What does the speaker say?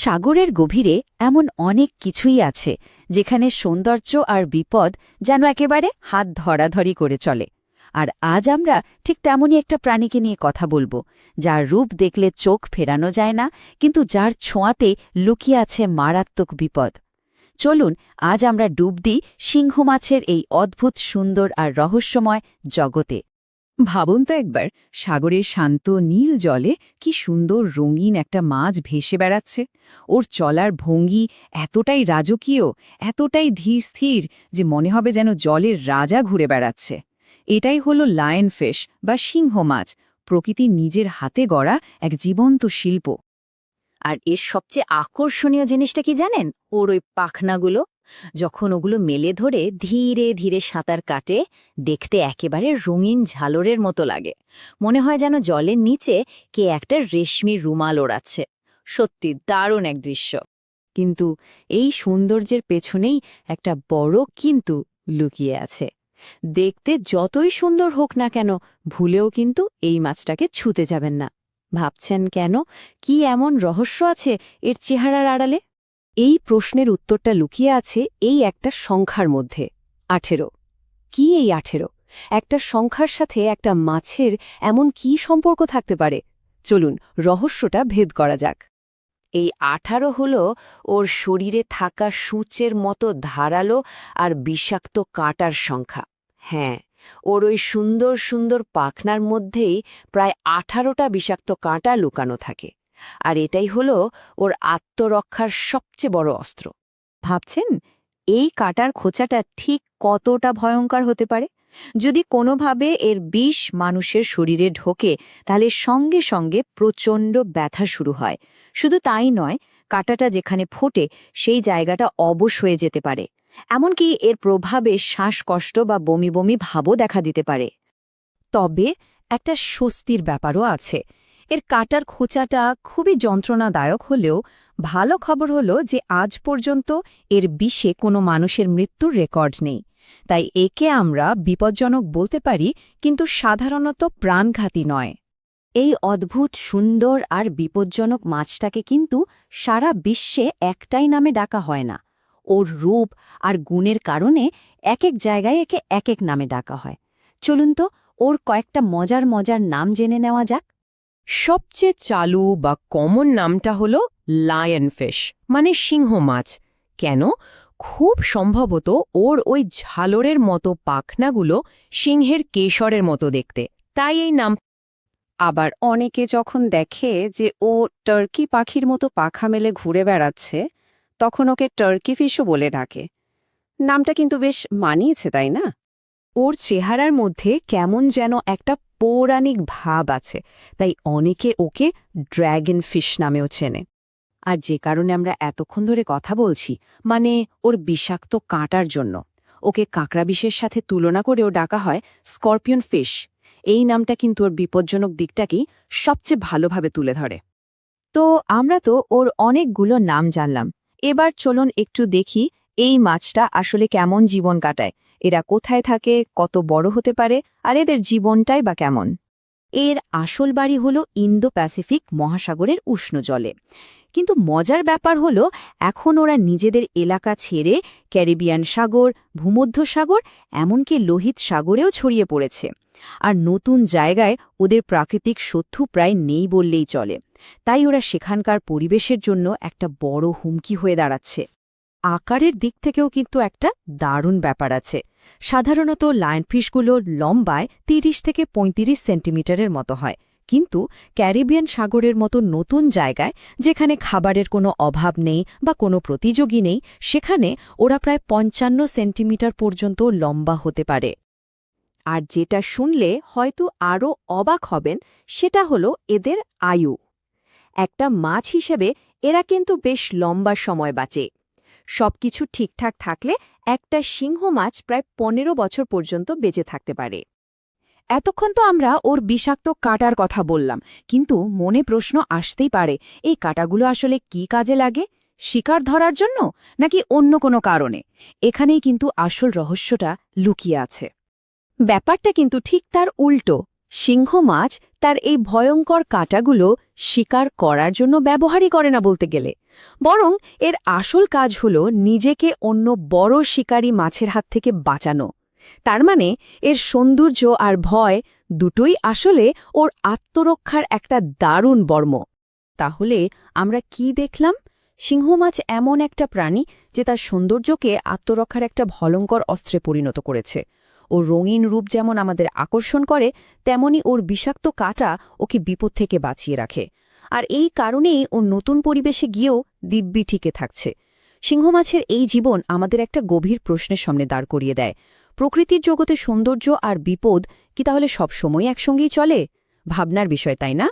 সাগরের গভীরে এমন অনেক কিছুই আছে যেখানে সৌন্দর্য আর বিপদ যেন একেবারে হাত ধরাধরি করে চলে। আর আজ আমরা ঠিক তেমনই একটা প্রাণীকে নিয়ে কথা বলবো, যার রূপ দেখলে চোখ ফেরানো যায় না, কিন্তু যার ছোঁয়াতে লুকিয়ে আছে মারাত্মক বিপদ। চলুন আজ আমরা ডুব দিই সিংহ মাছের এই অদ্ভুত সুন্দর আর রহস্যময় জগতে। ভাবুন তো একবার, সাগরের শান্ত নীল জলে কি সুন্দর রঙিন একটা মাছ ভেসে বেড়াচ্ছে। ওর চলার ভঙ্গি এতটাই রাজকীয়, এতটাই ধীর স্থির যে মনে হবে যেন জলের রাজা ঘুরে বেড়াচ্ছে। এটাই হলো লায়ন ফিশ বা সিংহ মাছ, প্রকৃতির নিজের হাতে গড়া এক জীবন্ত শিল্প। আর এর সবচেয়ে আকর্ষণীয় জিনিসটা কি জানেন? ওর ওই পাখনাগুলো যখন ওগুলো মেলে ধরে ধীরে ধীরে সাঁতার কাটে, দেখতে একেবারে রঙিন ঝালরের মতো লাগে। মনে হয় যেন জলের নিচে কে একটা রেশমির রুমাল ওড়াচ্ছে। সত্যি দারুণ এক দৃশ্য। কিন্তু এই সৌন্দর্যের পেছনেই একটা বড় কিন্তু লুকিয়ে আছে। দেখতে যতই সুন্দর হোক না কেন, ভুলেও কিন্তু এই মাছটাকে ছুঁতে যাবেন না। ভাবছেন কেন? কি এমন রহস্য আছে এর চেহারার আড়ালে? এই প্রশ্নের উত্তরটা লুকিয়ে আছে এই একটা সংখ্যার মধ্যে, 18। কি এই 18? একটা সংখ্যার সাথে একটা মাছের এমন কি সম্পর্ক থাকতে পারে? চলুন রহস্যটা ভেদ করা যাক। এই 18 হল ওর শরীরে থাকা সূচের মতো ধারালো আর বিষাক্ত কাঁটার সংখ্যা। হ্যাঁ, ওর ওই সুন্দর সুন্দর পাখনার মধ্যেই প্রায় 18টা বিষাক্ত কাঁটা লুকানো থাকে। আর এটাই হলো ওর আত্মরক্ষার সবচেয়ে বড় অস্ত্র। ভাবছেন এই কাঁটার খোঁচাটা ঠিক কতটা ভয়ঙ্কর হতে পারে? যদি কোনোভাবে এর বিষ মানুষের শরীরে ঢোকে, তাহলে সঙ্গে সঙ্গে প্রচণ্ড ব্যথা শুরু হয়। শুধু তাই নয়, কাঁটাটা যেখানে ফোটে সেই জায়গাটা অবশ হয়ে যেতে পারে। এমনকি এর প্রভাবে শ্বাসকষ্ট বা বমি বমি ভাবও দেখা দিতে পারে। তবে একটা স্বস্তির ব্যাপারও আছে। এর কাটার খোঁচাটা খুবই যন্ত্রণাদায়ক হলেও ভালো খবর হলো যে আজ পর্যন্ত এর বিষে কোনো মানুষের মৃত্যুর রেকর্ড নেই। তাই একে আমরা বিপজ্জনক বলতে পারি, কিন্তু সাধারণত প্রাণঘাতী নয়। এই অদ্ভুত সুন্দর আর বিপজ্জনক মাছটাকে কিন্তু সারা বিশ্বে একটাই নামে ডাকা হয় না। ওর রূপ আর গুণের কারণে এক এক জায়গায় একে এক এক নামে ডাকা হয়। চলুন তো ওর কয়েকটা মজার মজার নাম জেনে নেওয়া যাক। সবচেয়ে চালু বা কমন নামটা হলো লায়ন ফিশ, মানে সিংহ মাছ। কেন? খুব সম্ভবত ওর ওই ঝালরের মতো পাখনাগুলো সিংহের কেশরের মতো দেখতে, তাই এই নাম। আবার অনেকে যখন দেখে যে ও টার্কি পাখির মতো পাখা মেলে ঘুরে বেড়াচ্ছে, তখন ওকে টার্কি ফিশও বলে ডাকে। নামটা কিন্তু বেশ মানিয়েছে, তাই না? ওর চেহারার মধ্যে কেমন যেন একটা পৌরাণিক ভাব আছে, তাই অনেকে ওকে ড্র্যাগন ফিশ নামেও চেনে। আর যে কারণে আমরা এতক্ষণ ধরে কথা বলছি, মানে ওর বিষাক্ত কাঁটার জন্য, ওকে কাঁকড়া বিষের সাথে তুলনা করেও ডাকা হয় স্করপিয়ন ফিশ। এই নামটা কিন্তু ওর বিপজ্জনক দিকটাকেই সবচেয়ে ভালোভাবে তুলে ধরে। তো আমরা তো ওর অনেকগুলো নাম জানলাম। এবার চলুন একটু দেখি এই মাছটা আসলে কেমন জীবন কাটায়, এরা কোথায় থাকে, কত বড় হতে পারে, আর এদের জীবনটাই বা কেমন। এর আসল বাড়ি হল ইন্দো প্যাসিফিক মহাসাগরের উষ্ণ জলে। কিন্তু মজার ব্যাপার হলো এখন ওরা নিজেদের এলাকা ছেড়ে ক্যারিবিয়ান সাগর, ভূমধ্য সাগর, এমনকি লোহিত সাগরেও ছড়িয়ে পড়েছে। আর নতুন জায়গায় ওদের প্রাকৃতিক শত্রু প্রায় নেই বললেই চলে। তাই ওরা সেখানকার পরিবেশের জন্য একটা বড় হুমকি হয়ে দাঁড়াচ্ছে। আকারের দিক থেকেও কিন্তু একটা দারুণ ব্যাপার আছে। সাধারণত লায়নফিশগুলো লম্বায় ৩০ থেকে ৩৫ সেন্টিমিটারের মতো হয়, কিন্তু ক্যারিবিয়ান সাগরের মতো নতুন জায়গায়, যেখানে খাবারের কোনো অভাব নেই বা কোনো প্রতিযোগী নেই, সেখানে ওরা প্রায় ৫৫ সেন্টিমিটার পর্যন্ত লম্বা হতে পারে। আর যেটা শুনলে হয়তো আরও অবাক হবেন, সেটা হলো এদের আয়ু। একটা মাছ হিসেবে এরা কিন্তু বেশ লম্বা সময় বাঁচে। সবকিছু ঠিকঠাক থাকলে একটা সিংহ মাছ প্রায় ১৫ বছর পর্যন্ত বেঁচে থাকতে পারে। এতক্ষণ তো আমরা ওর বিষাক্ত কাঁটার কথা বললাম, কিন্তু মনে প্রশ্ন আসতেই পারে, এই কাঁটাগুলো আসলে কি কাজে লাগে? শিকার ধরার জন্য, নাকি অন্য কোনো কারণে? এখানেই কিন্তু আসল রহস্যটা লুকিয়ে আছে। ব্যাপারটা কিন্তু ঠিক তার উল্টো। সিংহ মাছ তার এই ভয়ঙ্কর কাঁটাগুলো শিকার করার জন্য ব্যবহারই করে না বলতে গেলে, বরং এর আসল কাজ হল নিজেকে অন্য বড় শিকারী মাছের হাত থেকে বাঁচানো। তার মানে এর সৌন্দর্য আর ভয় দুটোই আসলে ওর আত্মরক্ষার একটা দারুণ বর্ম। তাহলে আমরা কি দেখলাম? সিংহ মাছ এমন একটা প্রাণী যে তার সৌন্দর্যকে আত্মরক্ষার একটা ভয়ঙ্কর অস্ত্রে পরিণত করেছে। ওর রঙিন রূপ যেমন আমাদের আকর্ষণ করে, তেমনি ওর বিষাক্ত কাঁটা ওকে বিপদ থেকে বাঁচিয়ে রাখে। আর এই কারণেই ও নতুন পরিবেশে গিয়েও দিব্যি ঠিকে থাকছে। সিংহ মাছের এই জীবন আমাদের একটা গভীর প্রশ্নের সামনে দাঁড় করিয়ে দেয়। প্রকৃতির জগতে সৌন্দর্য আর বিপদ কি তাহলে সবসময় একসঙ্গেই চলে? ভাবনার বিষয়, তাই না?